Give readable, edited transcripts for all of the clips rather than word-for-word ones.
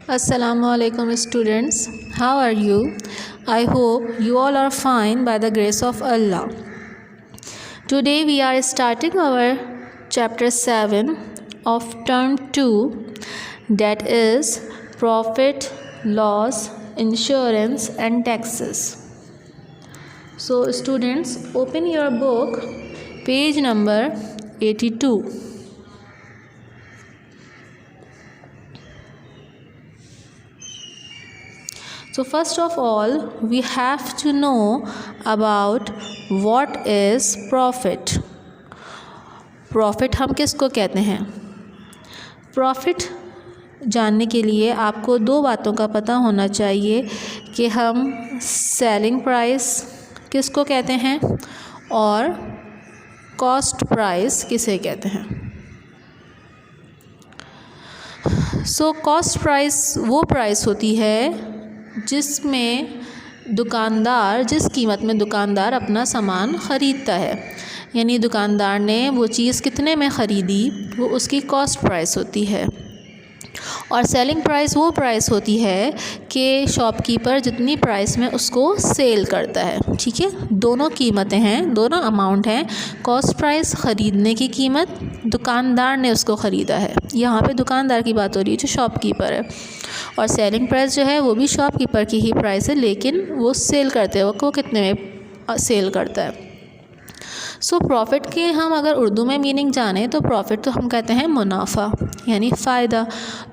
Assalamualaikum students, how are you? I hope you all are fine by the grace of Allah. Today we are starting our chapter 7 of term 2, that is profit, loss, insurance and taxes. So students, open your book, page number 82. So first of all, we have to know about what is profit. Profit हम किसको कहते हैं? Profit जानने के लिए आपको दो बातों का पता होना चाहिए कि हम सेलिंग प्राइस किसको कहते हैं और कॉस्ट प्राइस किसे कहते हैं. सो कॉस्ट प्राइस वो प्राइस होती है जिसमें दुकानदार जिस कीमत में दुकानदार अपना सामान ख़रीदता है, यानी दुकानदार ने वो चीज़ कितने में ख़रीदी वो उसकी कॉस्ट प्राइस होती है. और सेलिंग प्राइस वो प्राइस होती है कि शॉपकीपर जितनी प्राइस में उसको सेल करता है. ठीक है, दोनों कीमतें हैं, दोनों अमाउंट हैं. कॉस्ट प्राइस ख़रीदने की कीमत, दुकानदार ने उसको ख़रीदा है, यहाँ पे दुकानदार की बात हो रही है जो शॉपकीपर है. और सेलिंग प्राइस जो है वो भी शॉपकीपर की ही प्राइस है, लेकिन वो सेल करते वक्त वो कितने में सेल करता है. सो प्रॉफिट के हम अगर उर्दू में मीनिंग जाने तो प्रॉफिट तो हम कहते हैं मुनाफा यानी फ़ायदा.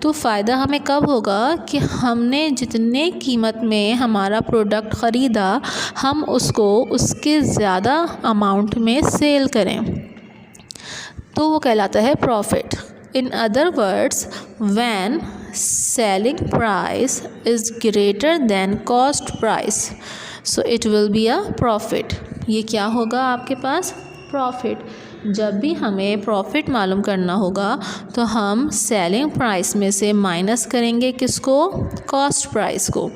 तो फ़ायदा हमें कब होगा कि हमने जितने कीमत में हमारा प्रोडक्ट ख़रीदा हम उसको उसके ज़्यादा अमाउंट में सेल करें, तो वो कहलाता है profit. In other words, when selling price is greater than cost price, so it will be a profit. ये क्या होगा आपके पास? प्रॉफिट. जब भी हमें प्रॉफिट मालूम करना होगा तो हम सेलिंग प्राइस में से माइनस करेंगे किसको? कॉस्ट प्राइस को,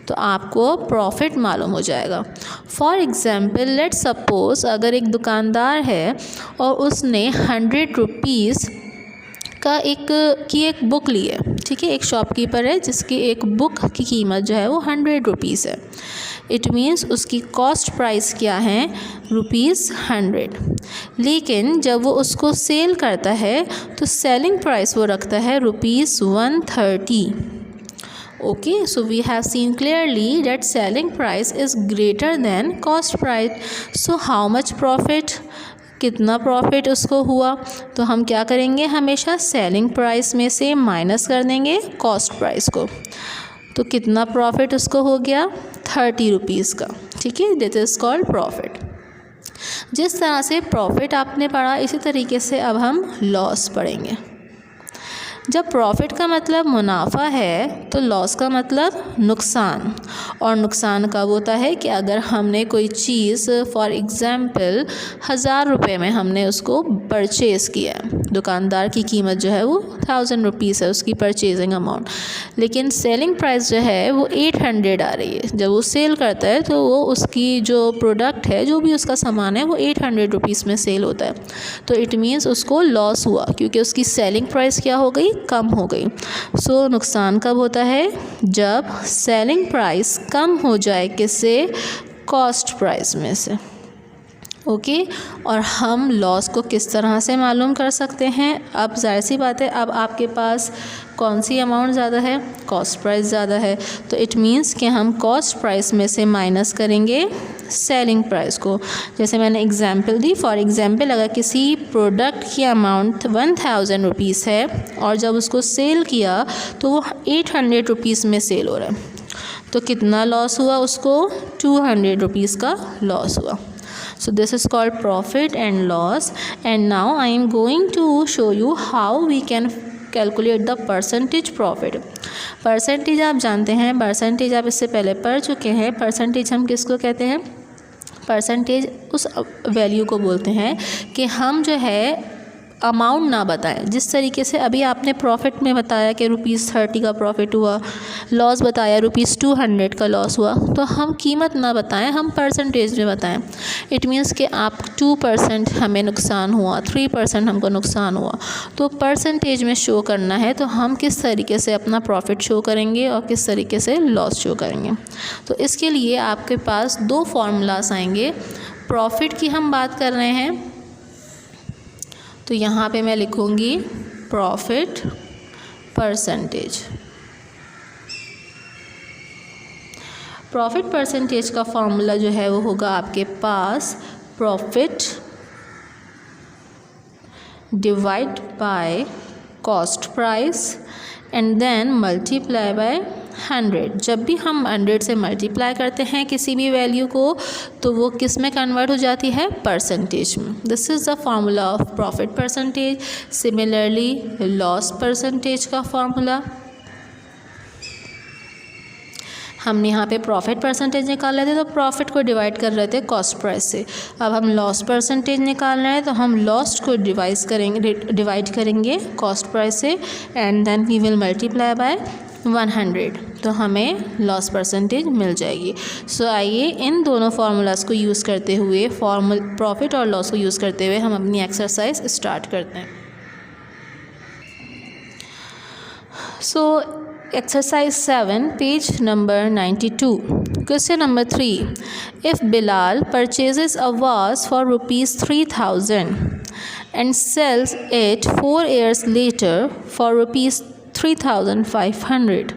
तो आपको प्रॉफिट मालूम हो जाएगा. फॉर एग्ज़ाम्पल, लेट सपोज़ अगर एक दुकानदार है और उसने 100 रुपीज़ का एक बुक ली है. ठीक है, एक शॉपकीपर है जिसकी एक बुक की कीमत जो है वो 100 रुपीज़ है. इट मीन्स उसकी कॉस्ट प्राइस क्या है? ₹100. लेकिन जब वो उसको सेल करता है तो सेलिंग प्राइस वो रखता है ₹130. Okay, so we have seen clearly that selling price is greater than cost price. So how much profit? कितना प्रॉफिट उसको हुआ? तो हम क्या करेंगे, हमेशा सेलिंग प्राइस में से माइनस कर देंगे कॉस्ट प्राइस को. तो कितना प्रॉफिट उसको हो गया? 30 रुपीज़ का. ठीक है, दिस इज़ कॉल्ड प्रॉफिट. जिस तरह से प्रॉफिट आपने पढ़ा, इसी तरीके से अब हम लॉस पढ़ेंगे. जब प्रॉफिट का मतलब मुनाफा है तो लॉस का मतलब नुकसान. और नुकसान कब होता है कि अगर हमने कोई चीज़ फॉर एग्ज़ाम्पल 1000 रुपये में हमने उसको परचेज़ किया, दुकानदार की कीमत जो है वो 1000 रुपीज़ है उसकी परचेजिंग अमाउंट, लेकिन सेलिंग प्राइस जो है वो 800 आ रही है. जब वो सेल करता है तो वो उसकी जो प्रोडक्ट है, जो भी उसका सामान है, वो 800 रुपीज़ में सेल होता है. तो इट मीन्स उसको लॉस हुआ क्योंकि उसकी सेलिंग प्राइस क्या हो गई? कम हो गई. सो नुकसान कब होता है? जब सेलिंग प्राइस कम हो जाए किससे? कॉस्ट प्राइस में से. ओके, और हम लॉस को किस तरह से मालूम कर सकते हैं? अब जाहिर सी बात है, अब आपके पास कौन सी अमाउंट ज़्यादा है? कॉस्ट प्राइस ज़्यादा है. तो इट मीन्स कि हम कॉस्ट प्राइस में से माइनस करेंगे सेलिंग प्राइस को. जैसे मैंने एग्जांपल दी, फॉर एग्जांपल अगर किसी प्रोडक्ट की अमाउंट 1000 रुपीज़ है और जब उसको सेल किया तो वो 800 रुपीज़ में सेल हो रहा है, तो कितना लॉस हुआ उसको? 200 रुपीज़ का लॉस हुआ. So this is called profit and loss. And now I am going to show you how we can calculate the percentage profit. Percentage आप जानते हैं, परसेंटेज आप इससे पहले पढ़ चुके हैं. परसेंटेज हम किसको कहते हैं? परसेंटेज उस वैल्यू को बोलते हैं कि हम जो है अमाउंट ना बताएं। जिस तरीके से अभी आपने प्रॉफिट में बताया कि ₹30 का प्रॉफिट हुआ, लॉस बताया ₹200 का लॉस हुआ, तो हम कीमत ना बताएं, हम परसेंटेज में बताएं। इट मीन्स कि आप 2% हमें नुकसान हुआ, 3% हमको नुकसान हुआ, तो परसेंटेज में शो करना है। तो हम किस तरीके से अपना प्रॉफिट शो करेंगे और किस तरीके से लॉस शो करेंगे। तो इसके लिए आपके पास 2 फार्मूलास आएंगे। प्रॉफिट की हम बात कर रहे हैं, तो यहाँ पे मैं लिखूँगी प्रॉफिट परसेंटेज। प्रॉफिट परसेंटेज का फॉर्मूला जो है वो होगा आपके पास profit divide by cost price and then multiply by 100। जब भी हम 100 से मल्टीप्लाई करते हैं किसी भी वैल्यू को, तो वो किस में कन्वर्ट हो जाती है, परसेंटेज में। This is the formula of profit percentage. Similarly loss percentage का फार्मूला, हमने यहाँ पे प्रॉफिट परसेंटेज निकाल रहे थे तो प्रॉफिट को डिवाइड कर रहे थे कॉस्ट प्राइस से। अब हम लॉस परसेंटेज निकाल रहे हैं तो हम लॉस को डिवाइड करेंगे कॉस्ट प्राइस से and then we will multiply by 100, तो हमें लॉस परसेंटेज मिल जाएगी। सो आइए इन दोनों फार्मूलाज को यूज़ करते हुए, प्रॉफिट और लॉस को यूज़ करते हुए हम अपनी एक्सरसाइज स्टार्ट करते हैं। सो Exercise 7, page number 92. Question number 3. If Bilal purchases a vase for ₹3,000 and sells it 4 years later for ₹3,500,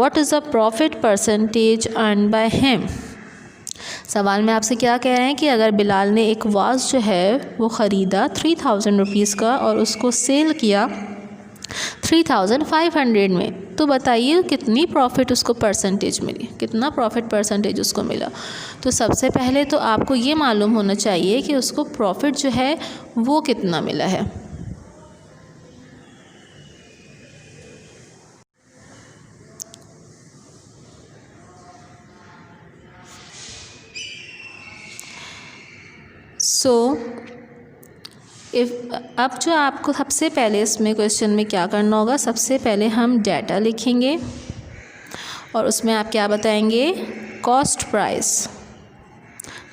what is the profit percentage earned by him? सवाल में आपसे क्या कह रहे हैं कि अगर बिलाल ने एक वास जो है वो ख़रीदा ₹3000 का और उसको सेल किया 3500 में, तो बताइए कितनी प्रॉफिट उसको परसेंटेज मिली, कितना प्रॉफिट परसेंटेज उसको मिला। तो सबसे पहले तो आपको ये मालूम होना चाहिए कि उसको प्रॉफिट जो है वो कितना मिला है। अब जो आपको सबसे पहले इसमें क्वेश्चन में क्या करना होगा, सबसे पहले हम डाटा लिखेंगे और उसमें आप क्या बताएंगे, कॉस्ट प्राइस।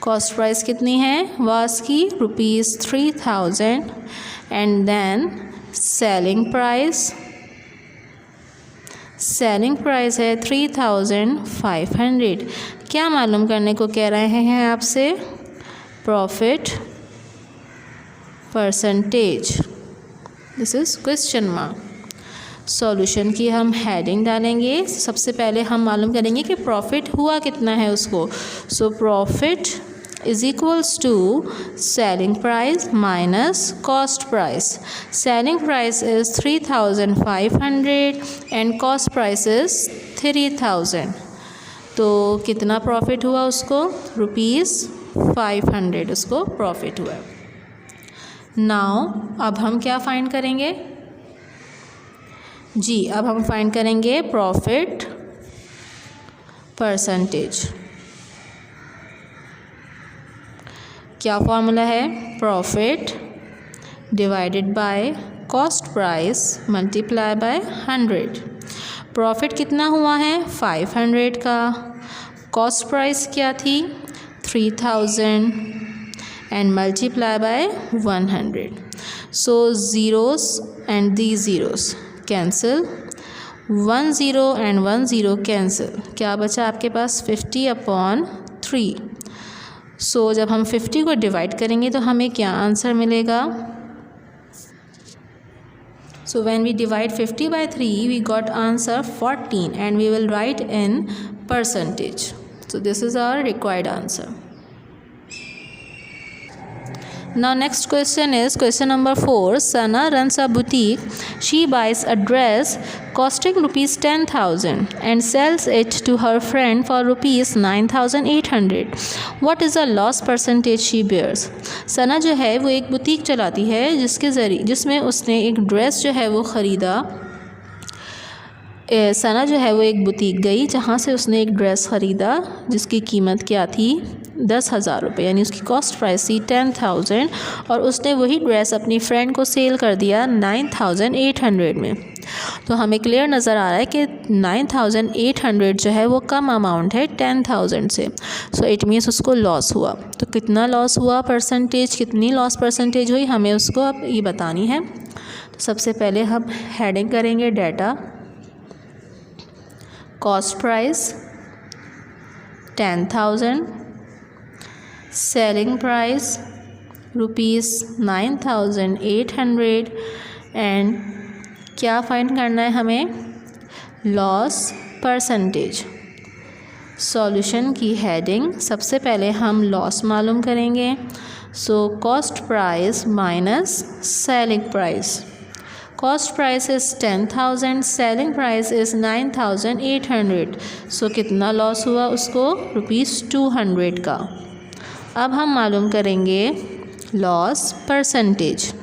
कॉस्ट प्राइस कितनी है वास की, ₹3000 एंड देन सेलिंग प्राइस है 3500। क्या मालूम करने को कह रहे हैं आपसे, profit percentage. This is question mark. Solution की हम हेडिंग डालेंगे। सबसे पहले हम मालूम करेंगे कि प्रॉफिट हुआ कितना है उसको। So profit is equals to selling price minus cost price. Selling price is 3500 and cost price is 3000। तो कितना प्रॉफिट हुआ उसको, ₹500 उसको प्रॉफिट हुआ। नाउ अब हम क्या फाइंड करेंगे जी, अब हम फाइंड करेंगे प्रॉफिट परसेंटेज। क्या फॉर्मूला है, profit divided by cost price multiply by 100। Profit कितना हुआ है 500 का, कॉस्ट प्राइस क्या थी 3000 and multiply by 100. So zeros and these zeros cancel, 1 0 and 1 0 cancel. क्या बचा आपके पास 50/3। सो जब हम 50 को डिवाइड करेंगे तो हमें क्या आंसर मिलेगा। So when we divide 50 by 3 we got answer 14 and we will write in percentage. So this is our required answer. Now next question is question number 4. Sana runs a boutique. She buys a dress costing ₹10,000 and sells it to her friend for ₹9,800. What is the loss percentage she bears? सना जो है वो एक boutique चलाती है जिसमें उसने एक dress जो है वो ख़रीदा। सना जो है वो एक बुटीक गई जहाँ से उसने एक ड्रेस ख़रीदा जिसकी कीमत क्या थी 10,000 रुपये, यानी उसकी कॉस्ट प्राइस थी 10,000 और उसने वही ड्रेस अपनी फ्रेंड को सेल कर दिया 9,800 में। तो हमें क्लियर नज़र आ रहा है कि 9,800 जो है वो कम अमाउंट है 10,000 से। सो इट मीन्स उसको लॉस हुआ। तो कितना लॉस हुआ परसेंटेज, कितनी लॉस परसेंटेज हुई, हमें उसको अब ये बतानी है। तो सबसे पहले हम हेडिंग करेंगे data, cost price 10,000, selling price ₹9,800 and क्या फाइंड करना है हमें, लॉस परसेंटेज। सॉल्यूशन की हेडिंग, सबसे पहले हम लॉस मालूम करेंगे। So cost price minus selling price. Cost price is 10,000, selling price is 9,800। सो कितना लॉस हुआ उसको, ₹200 का। अब हम मालूम करेंगे लॉस परसेंटेज।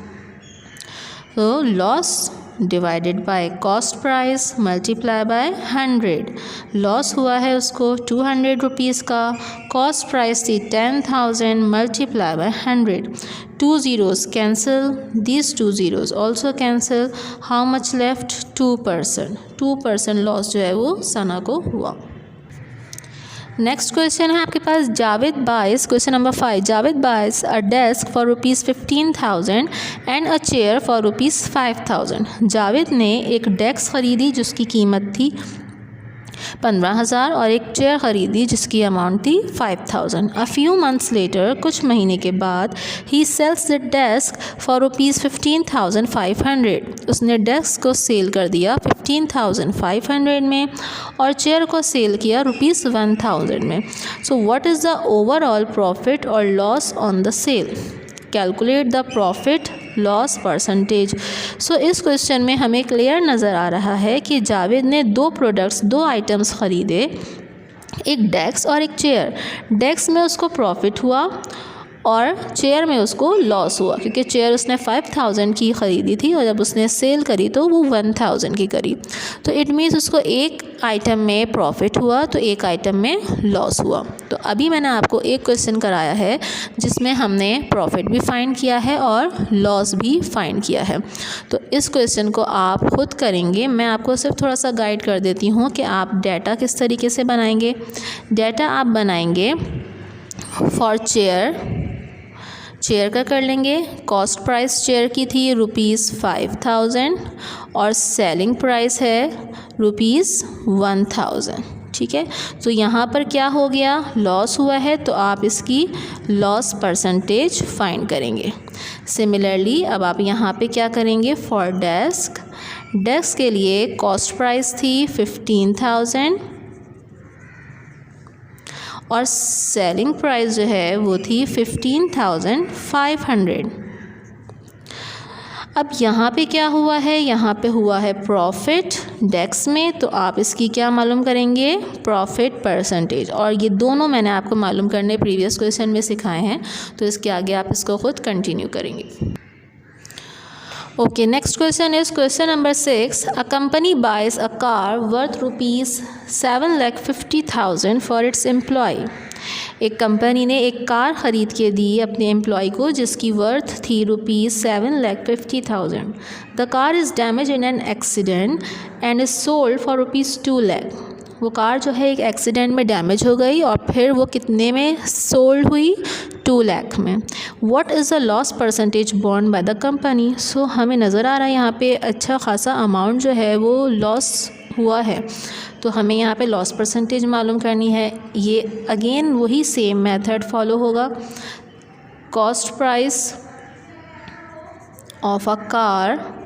तो loss divided by cost price multiply by 100। Loss हुआ है उसको 200 रुपीज़ का, कॉस्ट प्राइस थी 10,000 multiply by 100। 2 zeros cancel, these 2 zeros also cancel, how much left, 2%। 2% loss जो है वो सना को हुआ। नेक्स्ट क्वेश्चन है आपके पास, Javed buys, question number 5, Javed buys a desk for ₹15,000 and a chair for ₹5,000। Javed ने एक डेस्क ख़रीदी जिसकी कीमत थी 15,000 और एक चेयर ख़रीदी जिसकी अमाउंट थी 5,000। अ फ्यू मंथ्स लेटर, कुछ महीने के बाद, ही सेल्स द डेस्क फॉर ₹15,500। उसने डेस्क को सेल कर दिया 15,500 में और चेयर को सेल किया ₹1,000 में। So what is the overall profit और loss on the sale. Calculate the profit loss percentage. So इस क्वेश्चन में हमें क्लियर नज़र आ रहा है कि जावेद ने 2 आइटम्स ख़रीदे, एक डेस्क और एक चेयर। डेस्क में उसको प्रॉफिट हुआ और चेयर में उसको लॉस हुआ, क्योंकि चेयर उसने 5,000 की ख़रीदी थी और जब उसने सेल करी तो वो 1,000 की करी। तो इट मीन्स उसको एक आइटम में प्रॉफिट हुआ तो एक आइटम में लॉस हुआ। तो अभी मैंने आपको एक क्वेश्चन कराया है जिसमें हमने प्रॉफिट भी फाइंड किया है और लॉस भी फाइंड किया है। तो इस क्वेश्चन को आप खुद करेंगे, मैं आपको सिर्फ थोड़ा सा गाइड कर देती हूँ कि आप डाटा किस तरीके से बनाएंगे। डाटा आप बनाएंगे फॉर चेयर का कर लेंगे। कॉस्ट प्राइस चेयर की थी ₹5,000 और सेलिंग प्राइस है ₹1,000। ठीक है, तो यहाँ पर क्या हो गया, लॉस हुआ है, तो आप इसकी लॉस परसेंटेज फाइंड करेंगे। सिमिलरली अब आप यहाँ पे क्या करेंगे, फॉर डेस्क, डेस्क के लिए कॉस्ट प्राइस थी 15,000 और सेलिंग प्राइस जो है वो थी 15,500। अब यहाँ पे क्या हुआ है, यहाँ पे हुआ है प्रॉफिट डेस्क में, तो आप इसकी क्या मालूम करेंगे, प्रॉफिट परसेंटेज। और ये दोनों मैंने आपको मालूम करने प्रीवियस क्वेश्चन में सिखाए हैं, तो इसके आगे आप इसको खुद कंटिन्यू करेंगे। Okay, next question is question number 6। A company buys a car worth ₹7,50,000 for its employ. एक कंपनी ने एक कार ख़रीद के दी अपने एम्प्लॉय को जिसकी वर्थ थी ₹7,50,000। The car is damage in an accident and is sold for ₹2 lakh. वो कार जो है एक एक्सीडेंट में डैमेज हो गई और फिर वो कितने में सोल्ड हुई, 2 लाख में। What is the loss percentage borne by the company. So हमें नज़र आ रहा है यहाँ पे अच्छा खासा अमाउंट जो है वो लॉस हुआ है, तो हमें यहाँ पे लॉस परसेंटेज मालूम करनी है। ये अगेन वही सेम मेथड फॉलो होगा। Cost price of a car,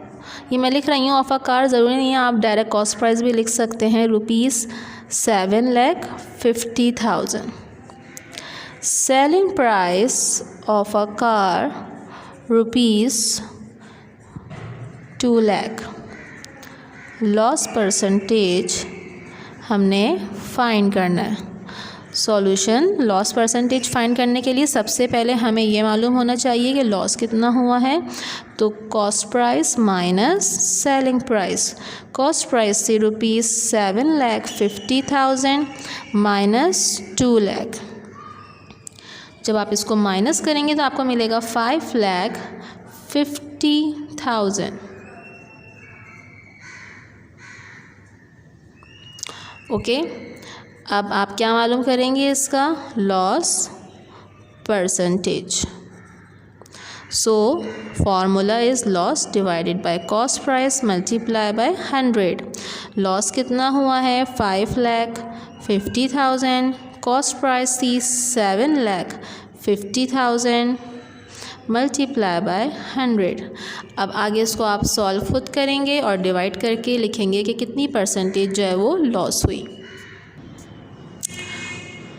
ये मैं लिख रही हूँ ऑफ अ कार, ज़रूरी नहीं है आप डायरेक्ट कॉस्ट प्राइस भी लिख सकते हैं, ₹7,50,000। Selling price of a car ₹2 lakh. Loss percentage हमने फाइंड करना है। सॉल्यूशन, लॉस परसेंटेज फाइंड करने के लिए सबसे पहले हमें ये मालूम होना चाहिए कि लॉस कितना हुआ है। तो cost price minus selling price. Cost price थी ₹7,50,000 माइनस 2 लाख। जब आप इसको माइनस करेंगे तो आपको मिलेगा 5,50,000। ओके, अब आप क्या मालूम करेंगे इसका loss percentage. So formula is loss divided by cost price multiply by 100। Loss कितना हुआ है 5,50,000, कॉस्ट प्राइस थी 7,50,000 मल्टीप्लाई बाय 100। अब आगे इसको आप सॉल्व खुद करेंगे और डिवाइड करके लिखेंगे कि कितनी परसेंटेज जो है वो लॉस हुई।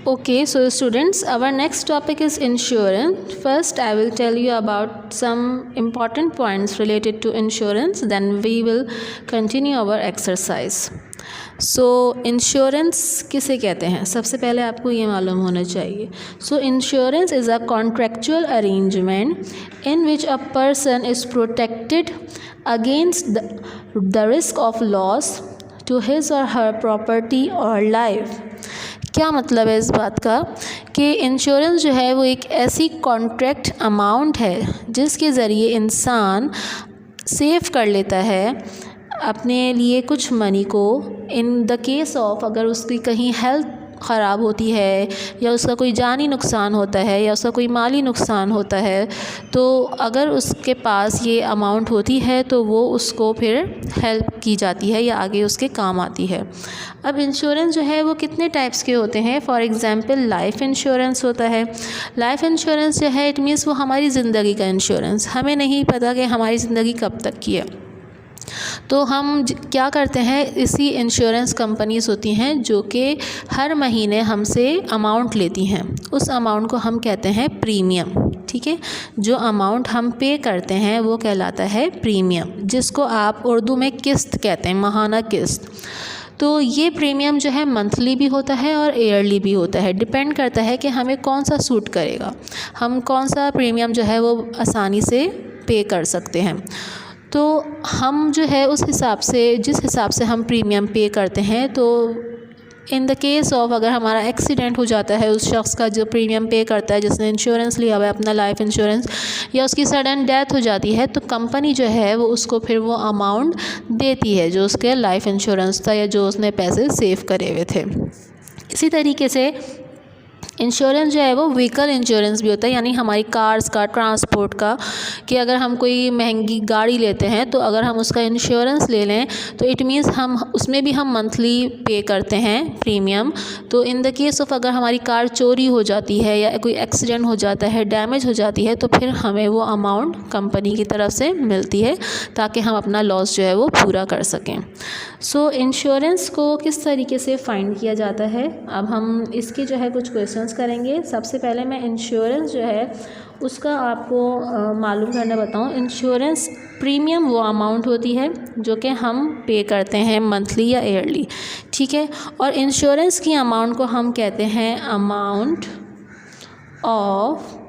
Okay, so students, our next topic is insurance. First, I will tell you about some important points related to insurance. Then we will continue our exercise. So, insurance किसे कहते हैं? सबसे पहले आपको ये मालूम होना चाहिए. So, insurance is a contractual arrangement in which a person is protected against the risk of loss to his or her property or life. क्या मतलब है इस बात का कि इंश्योरेंस जो है वो एक ऐसी कॉन्ट्रैक्ट अमाउंट है जिसके ज़रिए इंसान सेव कर लेता है अपने लिए कुछ मनी को इन द केस ऑफ अगर उसकी कहीं हेल्थ ख़राब होती है या उसका कोई जानी नुकसान होता है या उसका कोई माली नुकसान होता है, तो अगर उसके पास ये अमाउंट होती है तो वो उसको फिर हेल्प की जाती है या आगे उसके काम आती है। अब इंश्योरेंस जो है वो कितने टाइप्स के होते हैं। फॉर एग्ज़ाम्पल लाइफ इंश्योरेंस होता है। लाइफ इंश्योरेंस जो है इट मीन्स वो हमारी ज़िंदगी का इंश्योरेंस, हमें नहीं पता कि हमारी ज़िंदगी कब तक की है, तो हम क्या करते हैं, इसी इंश्योरेंस कंपनीज़ होती हैं जो कि हर महीने हमसे अमाउंट लेती हैं। उस अमाउंट को हम कहते हैं प्रीमियम। ठीक है, जो अमाउंट हम पे करते हैं वो कहलाता है प्रीमियम, जिसको आप उर्दू में किस्त कहते हैं, माहाना किस्त। तो ये प्रीमियम जो है मंथली भी होता है और ईयरली भी होता है। डिपेंड करता है कि हमें कौन सा सूट करेगा, हम कौन सा प्रीमियम जो है वो आसानी से पे कर सकते हैं। तो हम जो है उस हिसाब से, जिस हिसाब से हम प्रीमियम पे करते हैं, तो इन द केस ऑफ अगर हमारा एक्सीडेंट हो जाता है, उस शख्स का जो प्रीमियम पे करता है जिसने इंश्योरेंस लिया हुआ है अपना लाइफ इंश्योरेंस, या उसकी सडन डेथ हो जाती है, तो कंपनी जो है वो उसको फिर वो अमाउंट देती है जो उसके लाइफ इंश्योरेंस था या जो उसने पैसे सेव करे हुए थे। इसी तरीके से इंश्योरेंस जो है वो व्हीकल इंश्योरेंस भी होता है, यानी हमारी कार्स का, ट्रांसपोर्ट का, कि अगर हम कोई महंगी गाड़ी लेते हैं तो अगर हम उसका इंश्योरेंस ले लें तो इट मीन्स हम उसमें भी हम मंथली पे करते हैं प्रीमियम। तो इन द केस ऑफ अगर हमारी कार चोरी हो जाती है या कोई एक्सीडेंट हो जाता है, डैमेज हो जाती है, तो फिर हमें वो अमाउंट कंपनी की तरफ से मिलती है ताकि हम अपना लॉस जो है वो पूरा कर सकें। सो इंश्योरेंस को किस तरीके से फाइंड किया जाता है, अब हम इसके जो है कुछ क्वेश्चंस करेंगे। सबसे पहले मैं इंश्योरेंस जो है उसका आपको मालूम करना बताऊं। इंश्योरेंस प्रीमियम वो अमाउंट होती है जो कि हम पे करते हैं मंथली या ईयरली, ठीक है। और इंश्योरेंस की अमाउंट को हम कहते हैं अमाउंट ऑफ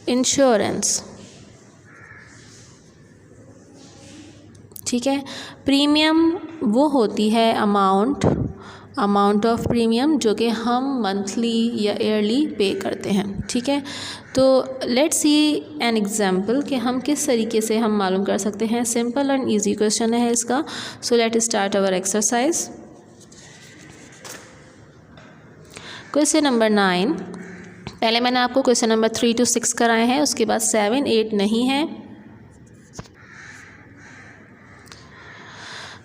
इंश्योरेंस, ठीक है। प्रीमियम वो होती है अमाउंट ऑफ प्रीमियम जो कि हम मंथली या ईयरली पे करते हैं, ठीक है। तो लेट्स सी एन एग्जांपल कि हम किस तरीके से हम मालूम कर सकते हैं। सिंपल एंड इजी क्वेश्चन है इसका। So let start our exercise. Question number 9। पहले मैंने आपको क्वेश्चन नंबर 3 to 6 कराए हैं, उसके बाद 7, 8 नहीं है।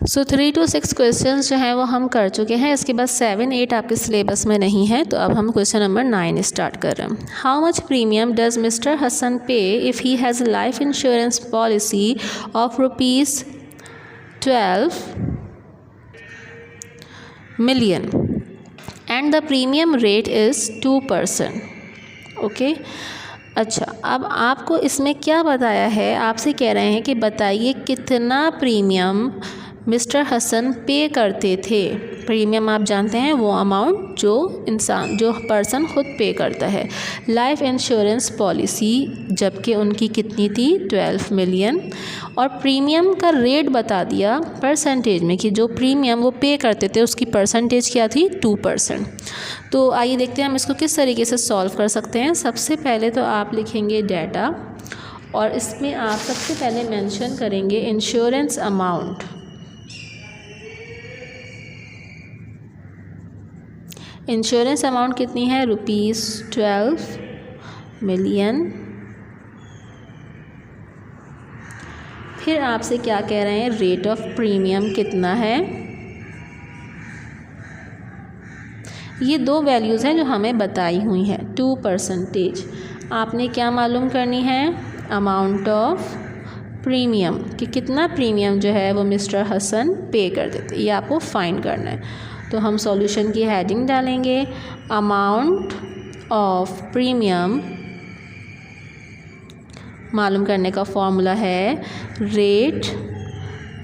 सो 3 to 6 क्वेश्चंस जो हैं वो हम कर चुके हैं। इसके बाद 7, 8 आपके सिलेबस में नहीं है। तो अब हम क्वेश्चन नंबर 9 स्टार्ट कर रहे हैं। How much premium does mister Hasan pay if he has life insurance policy of ₹12 million and the premium rate is 2%। Okay, अच्छा, अब आपको इसमें क्या बताया है, आपसे कह रहे हैं कि बताइए कितना प्रीमियम मिस्टर हसन पे करते थे। प्रीमियम आप जानते हैं वो अमाउंट जो पर्सन खुद पे करता है। लाइफ इंश्योरेंस पॉलिसी जबकि उनकी कितनी थी 12 मिलियन, और प्रीमियम का रेट बता दिया परसेंटेज में कि जो प्रीमियम वो पे करते थे उसकी परसेंटेज क्या थी 2%। तो आइए देखते हैं हम इसको किस तरीके से सॉल्व कर सकते हैं। सबसे पहले तो आप लिखेंगे डाटा, और इसमें आप सबसे पहले मेंशन करेंगे इंश्योरेंस अमाउंट। इंश्योरेंस अमाउंट कितनी है ₹12 मिलियन। फिर आपसे क्या कह रहे हैं, रेट ऑफ प्रीमियम कितना है। ये दो वैल्यूज़ हैं जो हमें बताई हुई हैं। 2%। आपने क्या मालूम करनी है, अमाउंट ऑफ प्रीमियम कि कितना प्रीमियम जो है वो मिस्टर हसन पे कर देते, ये आपको फाइंड करना है। तो हम सॉल्यूशन की हेडिंग डालेंगे अमाउंट ऑफ प्रीमियम। मालूम करने का फॉर्मूला है rate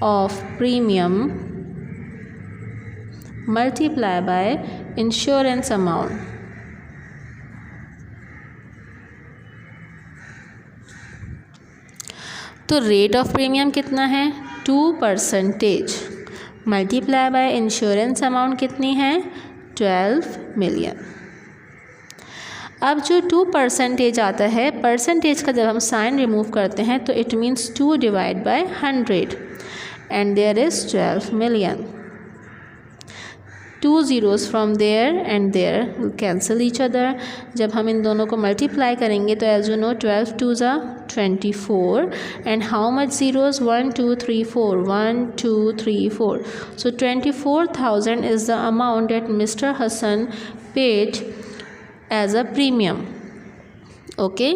of premium multiply by insurance amount. तो रेट ऑफ प्रीमियम कितना है 2%, मल्टीप्लाई बाय इंश्योरेंस अमाउंट कितनी है 12 मिलियन। अब जो 2% आता है, परसेंटेज का जब हम साइन रिमूव करते हैं तो it means 2 divide by 100 and there is 12 million. 2 zeros from there and there will cancel each other। जब हम इन दोनों को मल्टीप्लाई करेंगे तो as you know 12 2s are 24 and how much zeros 1 2 3 4 1 2 3 4, so 24,000 is the amount that Mr. Hassan paid as a premium। Okay,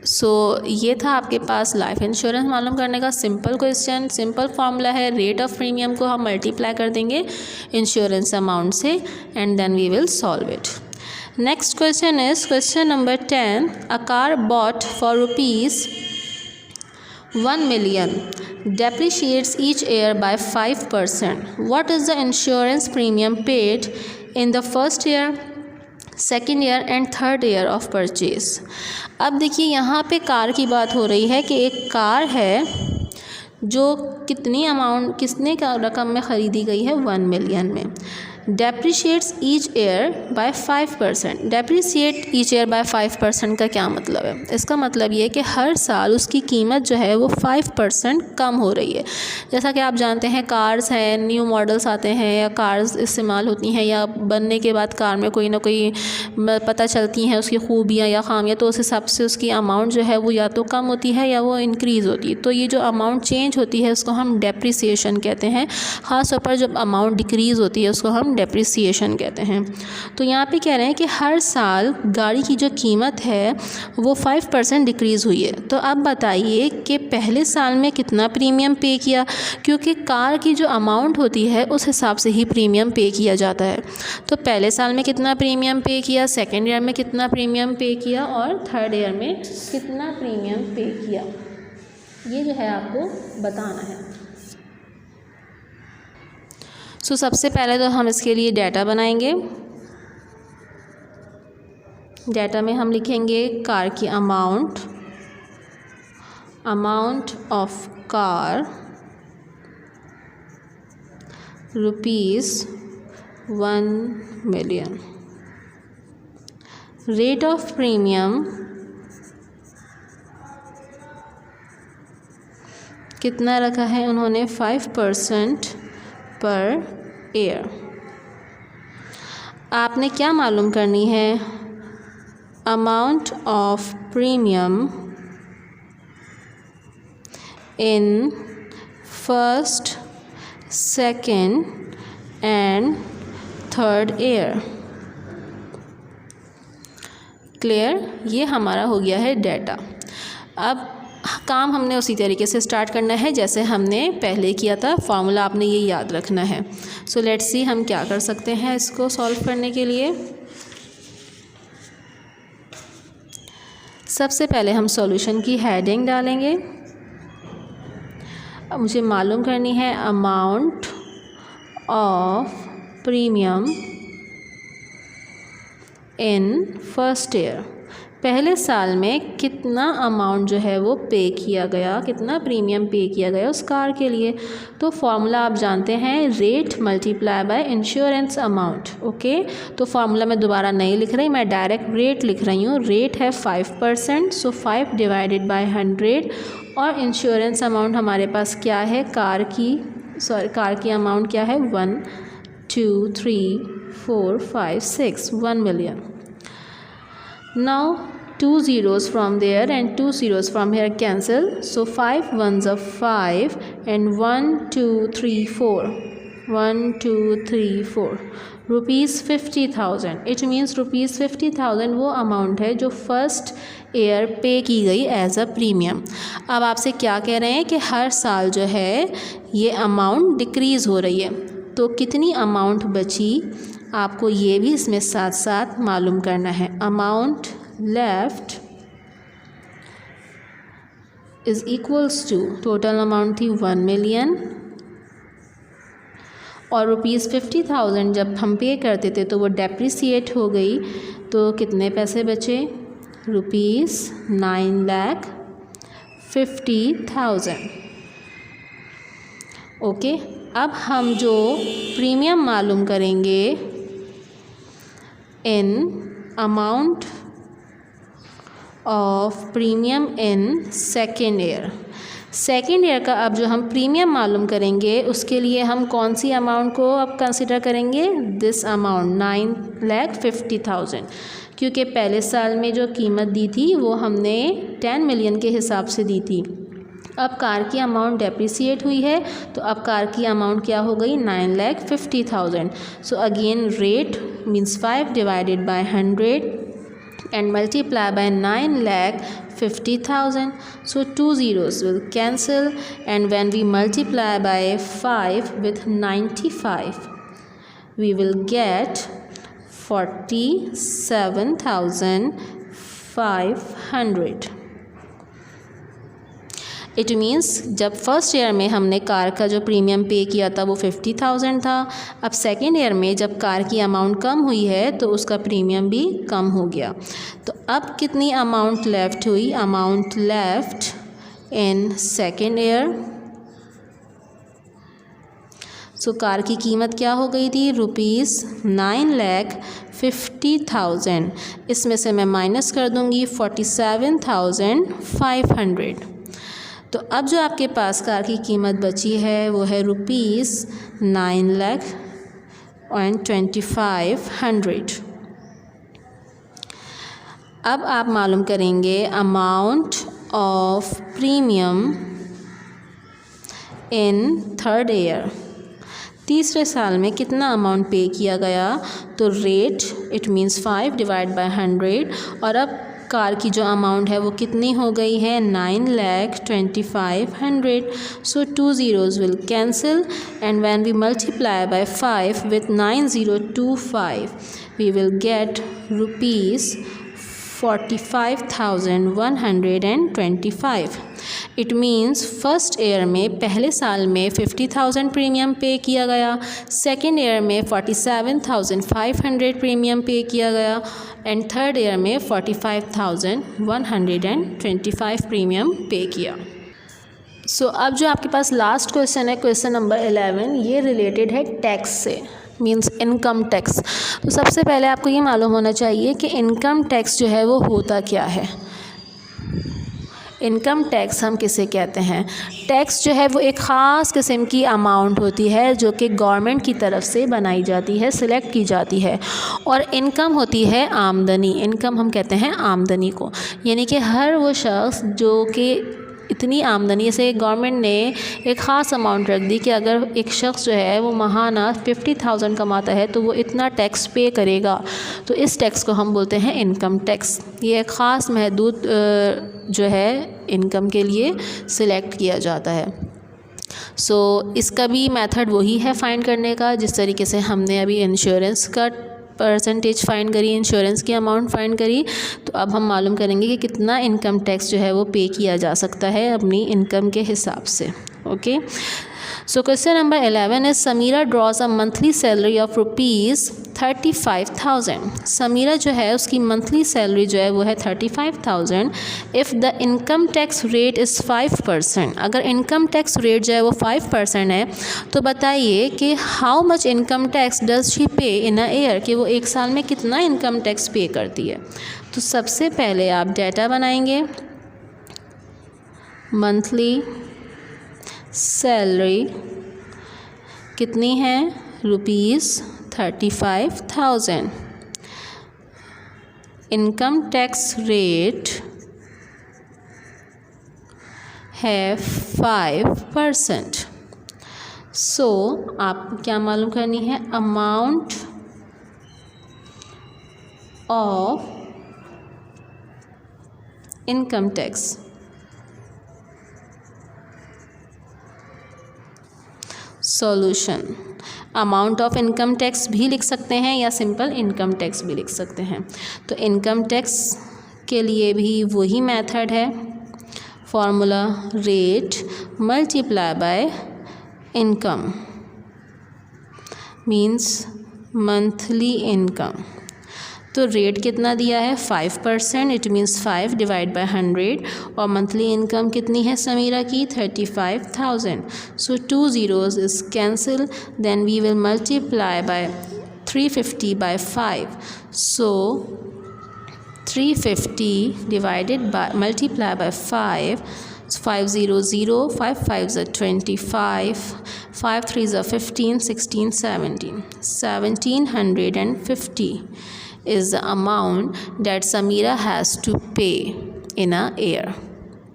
so ये था आपके पास लाइफ इंश्योरेंस मालूम करने का सिंपल क्वेश्चन। सिंपल फार्मूला है रेट ऑफ प्रीमियम को हम मल्टीप्लाई कर देंगे इंश्योरेंस अमाउंट से and then we will solve it. Next question is question number 10। A car bought for ₹1 million depreciates each year by 5%. What is the insurance premium paid in the first year, second year and third year of purchase. अब देखिए यहाँ पे car की बात हो रही है कि एक कार है जो कितनी अमाउंट कितने का रकम में ख़रीदी गई है 1 मिलियन में। Depreciates each year by 5%। Depreciate each year by 5% का क्या मतलब है, इसका मतलब ये है कि हर साल उसकी कीमत जो है वो 5% कम हो रही है। जैसा कि आप जानते हैं कार्स हैं, न्यू मॉडल्स आते हैं या कार्स इस्तेमाल होती हैं या बनने के बाद कार में कोई ना कोई पता चलती हैं उसकी खूबियाँ या खामियाँ, तो उस हिसाब से उसकी अमाउंट जो है वो या तो कम होती है या वो इंक्रीज़ होती है। तो ये जो अमाउंट चेंज होती है उसको हम डेप्रिसिएशन कहते हैं। ख़ास तौर पर जब अमाउंट डिक्रीज़ होती है उसको हम डेप्रिसिएशन कहते हैं। तो यहाँ पे कह रहे हैं कि हर साल गाड़ी की जो कीमत है वो 5% डिक्रीज़ हुई है। तो अब बताइए कि पहले साल में कितना प्रीमियम पे किया, क्योंकि कार की जो अमाउंट होती है उस हिसाब से ही प्रीमियम पे किया जाता है। तो पहले साल में कितना प्रीमियम पे किया, सेकेंड ईयर में कितना प्रीमियम पे किया और थर्ड ईयर में कितना प्रीमियम पे किया, ये जो है आपको बताना है। सो सबसे पहले तो हम इसके लिए डाटा बनाएंगे। डाटा में हम लिखेंगे कार की amount of car ₹1 million. Rate of premium कितना रखा है उन्होंने 5% पर ईयर। आपने क्या मालूम करनी है, amount of premium in first, second and third year. Clear, ये हमारा हो गया है डाटा। अब काम हमने उसी तरीके से स्टार्ट करना है जैसे हमने पहले किया था। फार्मूला आपने ये याद रखना है। सो लेट्स सी हम क्या कर सकते हैं इसको सॉल्व करने के लिए। सबसे पहले हम सॉल्यूशन की हेडिंग डालेंगे। अब मुझे मालूम करनी है amount of premium in first year, पहले साल में कितना अमाउंट जो है वो पे किया गया, कितना प्रीमियम पे किया गया उस कार के लिए। तो फॉर्मूला आप जानते हैं, rate multiply by insurance amount. Okay, तो फॉर्मूला मैं दोबारा नहीं लिख रही, मैं डायरेक्ट रेट लिख रही हूँ। रेट है 5%, सो 5 डिवाइडेड बाय 100, और इंश्योरेंस अमाउंट हमारे पास क्या है, कार की अमाउंट क्या है, 1 2 3 4 5 6, 1 million। Now 2 zeros from there and 2 zeros from here cancel, so 5 ones are 5 and 1 2 3 4, 1 2 3 4 rupees 50,000। It means rupees 50,000 वो अमाउंट है जो फर्स्ट ईयर पे की गई एज अ प्रीमियम। अब आपसे क्या कह रहे हैं कि हर साल जो है ये अमाउंट डिक्रीज़ हो रही है, तो कितनी अमाउंट बची आपको ये भी इसमें साथ साथ मालूम करना है। Amount left is equals to, total amount थी 1 million, और रुपीज़ 50,000 जब हम पे करते थे तो वो डेप्रिसिएट हो गई, तो कितने पैसे बचे, रुपीज़ 9,50,000। ओके, अब हम जो प्रीमियम मालूम करेंगे in amount of premium in second year. Second year का अब जो हम प्रीमियम मालूम करेंगे उसके लिए हम कौन सी अमाउंट को अब कंसिडर करेंगे, दिस अमाउंट 9,50,000, क्योंकि पहले साल में जो कीमत दी थी वो हमने 10 million के हिसाब से दी थी। अब कार की अमाउंट डेप्रिसिएट हुई है, तो अब कार की अमाउंट क्या हो गई, 9,50,000। So again rate means 5 divided by 100 and multiply by 9,50,000, so 2 zeros will cancel, and when we multiply by 5 with 95 we will get 47,500। It means जब फर्स्ट ईयर में हमने कार का जो प्रीमियम पे किया था वो 50,000 था, अब सेकेंड ईयर में जब कार की अमाउंट कम हुई है तो उसका प्रीमियम भी कम हो गया। तो अब कितनी अमाउंट लेफ़्ट हुई, amount left in second year, so car की कीमत क्या हो गई थी, रुपीज़ 9,50,000। इसमें से मैं माइनस कर दूँगी 47,500। तो अब जो आपके पास कार की कीमत बची है वो है रुपीज़ 9,25,000। अब आप मालूम करेंगे amount of premium in third year, तीसरे साल में कितना अमाउंट पे किया गया, तो rate it means 5 divide by 100, और अब कार की जो अमाउंट है वो कितनी हो गई है, 9,25,000। सो 2 zeros will cancel, and when we multiply by 5 with 9025 we will get rupees 45,125। It means first year में पहले साल में 50,000 प्रीमियम पे किया गया, सेकेंड ईयर में 47,500 प्रीमियम पे किया गया, एंड थर्ड ईयर में 45,125 प्रीमियम पे किया। सो अब जो आपके पास लास्ट क्वेश्चन है, क्वेश्चन नंबर 11, ये रिलेटेड है टैक्स से, मीन्स इनकम टैक्स। तो सबसे पहले आपको ये मालूम होना चाहिए कि इनकम टैक्स जो है वो होता क्या है। इनकम टैक्स हम किसे कहते हैं, टैक्स जो है वो एक ख़ास किस्म की अमाउंट होती है जो कि गवर्नमेंट की तरफ से बनाई जाती है, सिलेक्ट की जाती है, और इनकम होती है आमदनी। इनकम हम कहते हैं आमदनी को, यानी कि हर वो शख्स जो कि इतनी आमदनी से गवर्नमेंट ने एक ख़ास अमाउंट रख दी कि अगर एक शख्स जो है वो महाना 50,000 कमाता है तो वो इतना टैक्स पे करेगा, तो इस टैक्स को हम बोलते हैं इनकम टैक्स। ये एक ख़ास महदूद जो है इनकम के लिए सिलेक्ट किया जाता है। सो इसका भी मेथड वही है फाइंड करने का, जिस तरीके से हमने अभी इंश्योरेंस का परसेंटेज फाइंड करी, इंश्योरेंस की अमाउंट फाइंड करी, तो अब हम मालूम करेंगे कि कितना इनकम टैक्स जो है वो पे किया जा सकता है अपनी इनकम के हिसाब से। Okay, so question number 11 is Samira draws a monthly salary of ₹35,000। Samira जो है उसकी मंथली सैलरी जो है वो है 35,000। If the income tax rate is 5%, अगर इनकम टैक्स रेट जो है वो 5% है तो बताइए कि how much income tax does she पे इन अ ईयर, कि वो एक साल में कितना इनकम टैक्स पे करती है। तो सबसे पहले आप डाटा बनाएंगे, मंथली सैलरी कितनी है, ₹35,000। इनकम टैक्स रेट है 5%। सो आपको क्या मालूम करनी है, amount of income tax. Solution, amount of income tax भी लिख सकते हैं या सिंपल इनकम टैक्स भी लिख सकते हैं। तो इनकम टैक्स के लिए भी वही मेथड है, formula rate multiply by income means monthly income. तो रेट कितना दिया है 5%, इट मीन्स 5 डिवाइड बाय 100, और मंथली इनकम कितनी है समीरा की 35,000। So 2 zeros is cancel, then we will multiply by 350 by 5। So 350 divided by multiply by 5, 5 0 0, 5 5 are 25, 5 3 are 15, 16 17, 1750 is the amount that Samira has to pay in a year.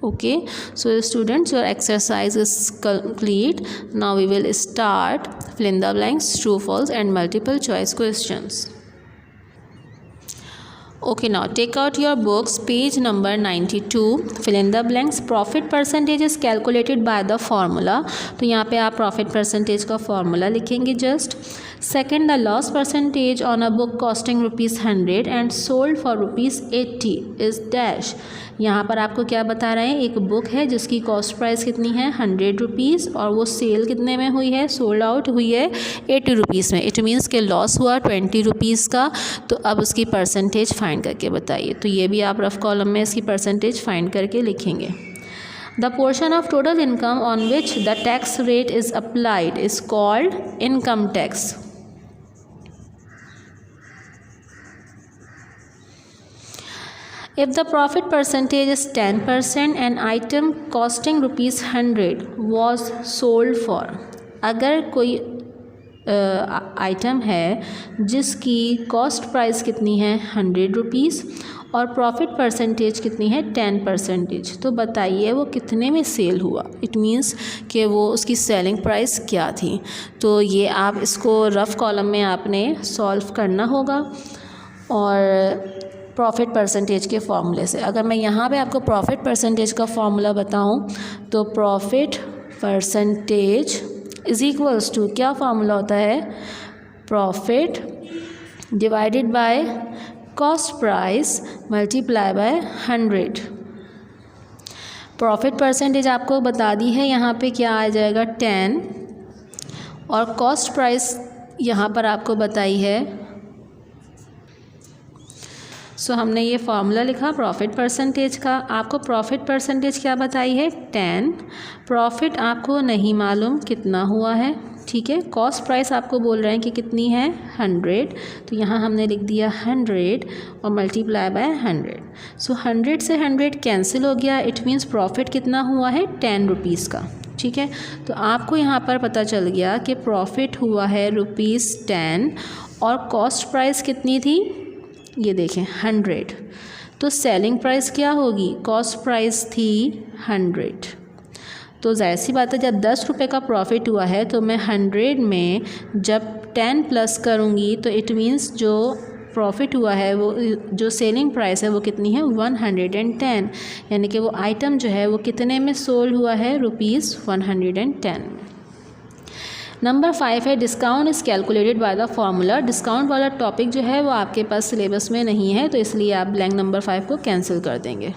Okay, so students, your exercise is complete. Now we will start fill in the blanks, true false and multiple choice questions. Okay, now take out your books, page number 92, fill in the blanks. Profit percentage is calculated by the formula. तो यहाँ पे आप profit percentage का formula लिखेंगे just. Second, the loss percentage on a book costing ₹100 and sold for ₹80 is dash. यहाँ पर आपको क्या बता रहे हैं, एक बुक है जिसकी कॉस्ट प्राइस कितनी है ₹100 और वो सेल कितने में हुई है, सोल्ड आउट हुई है ₹80 में। इट मीन्स के लॉस हुआ ₹20 का। तो अब उसकी परसेंटेज फाइंड करके बताइए। तो ये भी आप रफ कॉलम में इसकी परसेंटेज फाइंड करके लिखेंगे। The portion of total income on which the tax rate is applied is called income tax. If the profit percentage is 10% and item costing ₹100 was sold for, अगर कोई item है जिसकी cost price कितनी है ₹100 और profit percentage कितनी है 10%, तो बताइए वो कितने में सेल हुआ। इट मीन्स कि वो उसकी सेलिंग प्राइस क्या थी। तो ये आप इसको रफ़ कॉलम में आपने सॉल्व करना होगा और प्रॉफिट परसेंटेज के फॉर्मूले से। अगर मैं यहाँ पे आपको प्रॉफिट परसेंटेज का फॉर्मूला बताऊँ तो profit percentage is equals to, क्या फार्मूला होता है, profit divided by cost price multiply by 100। Profit percentage आपको बता दी है, यहाँ पे क्या आ जाएगा 10 और कॉस्ट प्राइस यहाँ पर आपको बताई है। सो हमने ये फार्मूला लिखा प्रॉफिट परसेंटेज का। आपको प्रॉफिट परसेंटेज क्या बताई है 10, प्रॉफिट आपको नहीं मालूम कितना हुआ है, ठीक है। कॉस्ट प्राइस आपको बोल रहे हैं कि कितनी है 100, तो यहाँ हमने लिख दिया 100 और मल्टीप्लाई बाय 100। सो 100 से 100 कैंसिल हो गया, इट मीन्स प्रॉफिट कितना हुआ है ₹10 का, ठीक है। तो आपको यहाँ पर पता चल गया कि प्रॉफिट हुआ है ₹10 और कॉस्ट प्राइस कितनी थी, ये देखें 100। तो सेलिंग प्राइस क्या होगी, कॉस्ट प्राइस थी 100। तो जाहिर सी बात है जब ₹10 का प्रॉफिट हुआ है तो मैं 100 में जब 10 प्लस करूँगी तो इट मीन्स जो प्रॉफिट हुआ है वो जो सेलिंग प्राइस है वो कितनी है 110, यानी कि वो आइटम जो है वो कितने में सोल्ड हुआ है ₹110। नंबर 5 है discount is calculated by the formula. Discount वाला टॉपिक जो है वो आपके पास सिलेबस में नहीं है तो इसलिए आप ब्लैंक नंबर 5 को कैंसिल कर देंगे।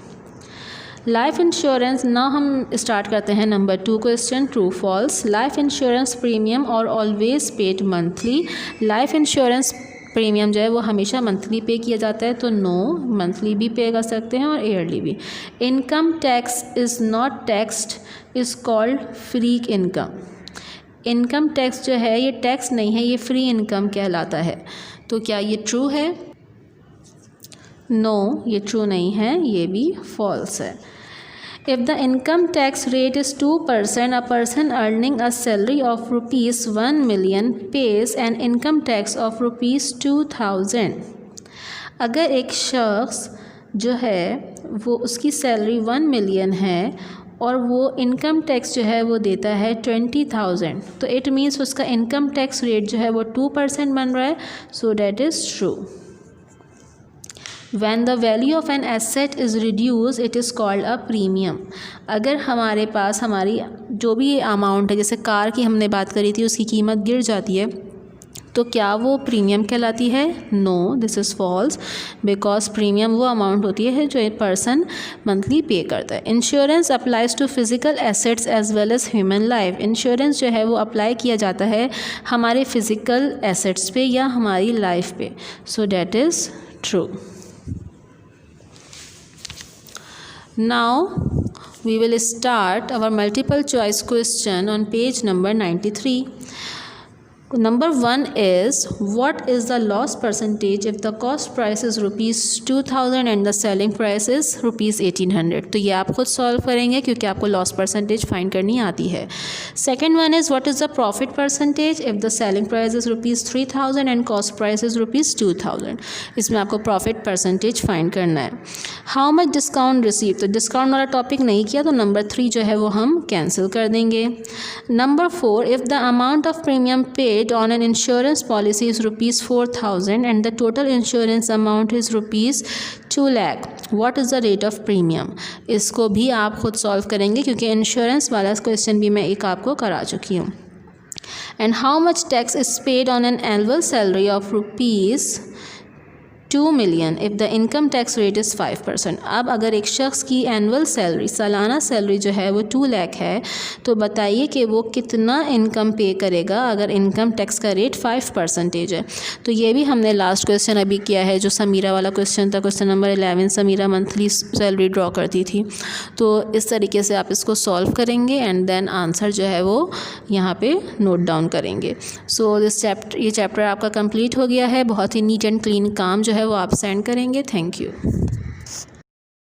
लाइफ इंश्योरेंस, ना हम स्टार्ट करते हैं number 2 question, true false. Life insurance premium और always paid monthly. Life insurance premium जो है वो हमेशा मंथली पे किया जाता है, तो नो, मंथली भी पे कर सकते हैं और ईयरली भी। Income tax is not taxed, is called free income. Income tax जो है ये टैक्स नहीं है, ये फ्री इनकम कहलाता है। तो क्या ये ट्रू है? नो, ये ट्रू नहीं है, ये भी फॉल्स है। If the income tax rate is 2%, a person earning a salary of rupees 1 million pays an income tax of rupees 2000. अगर एक शख्स जो है वो उसकी सैलरी 1 मिलियन है और वो इनकम टैक्स जो है वो देता है 20,000, तो इट मीन्स उसका इनकम टैक्स रेट जो है वो 2% बन रहा है। So that is true. When the value of an asset is reduced, it is called a premium. अगर हमारे पास हमारी जो भी अमाउंट है, जैसे कार की हमने बात करी थी, उसकी कीमत गिर जाती है, तो क्या वो प्रीमियम कहलाती है? No, this is false, because premium वो अमाउंट होती है जो एक पर्सन मंथली पे करता है। Insurance applies to physical assets as well as human life. Insurance जो है वो अप्लाई किया जाता है हमारे फिज़िकल एसेट्स पे या हमारी लाइफ पे। So that is true. Now we will start our multiple choice question on page number 93. Number 1 is, what is the loss percentage if the cost price is rupees 2000 and the selling price is rupees 1800? तो ये आप खुद solve करेंगे क्योंकि आपको loss percentage find करनी आती है। Second one is, what is the profit percentage if the selling price is rupees 3000 and cost price is rupees 2000? इसमें आपको प्रॉफिट परसेंटेज फाइंड करना है। हाउ मच डिस्काउंट रिसीव, तो डिस्काउंट वाला टॉपिक नहीं किया, तो नंबर 3 जो है वो हम कैंसिल कर देंगे। Number 4, if the amount of premium paid on an insurance policy is rupees 4000 and the total insurance amount is rupees 2 lakh, what is the rate of premium? इसको भी आप खुद सॉल्व करेंगे क्योंकि इंश्योरेंस वाला क्वेश्चन भी मैं एक आपको करा चुकी हूँ। And how much tax is paid on an annual salary of rupees 2 million if the income tax rate is 5%? अब अगर एक शख्स की एनुअल सैलरी, सालाना सैलरी जो है वो 2 लाख है, तो बताइए कि वो कितना इनकम पे करेगा अगर इनकम टैक्स का रेट 5% है। तो ये भी हमने लास्ट क्वेश्चन अभी किया है, जो समीरा वाला क्वेश्चन था, question number 11। Samira monthly salary draw करती थी, तो इस तरीके से आप इसको सॉल्व करेंगे एंड देन आंसर जो है वो यहाँ पे नोट डाउन करेंगे। सो ये चैप्टर आपका कंप्लीट हो गया है। बहुत ही नीट एंड क्लीन काम जो है वो आप सेंड करेंगे। Thank you.